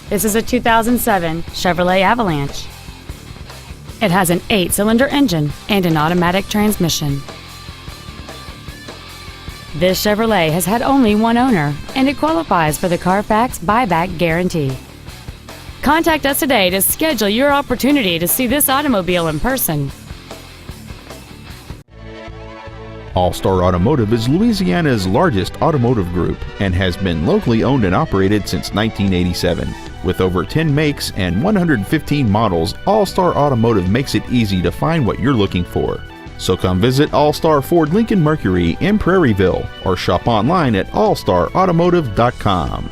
This is a 2007 Chevrolet Avalanche. It has an 8-cylinder engine and an automatic transmission. This Chevrolet has had only one owner, and it qualifies for the Carfax buyback guarantee. Contact us today to schedule your opportunity to see this automobile in person. All-Star Automotive is Louisiana's largest automotive group and has been locally owned and operated since 1987. With over 10 makes and 115 models, All-Star Automotive makes it easy to find what you're looking for. So come visit All-Star Ford Lincoln Mercury in Prairieville or shop online at allstarautomotive.com.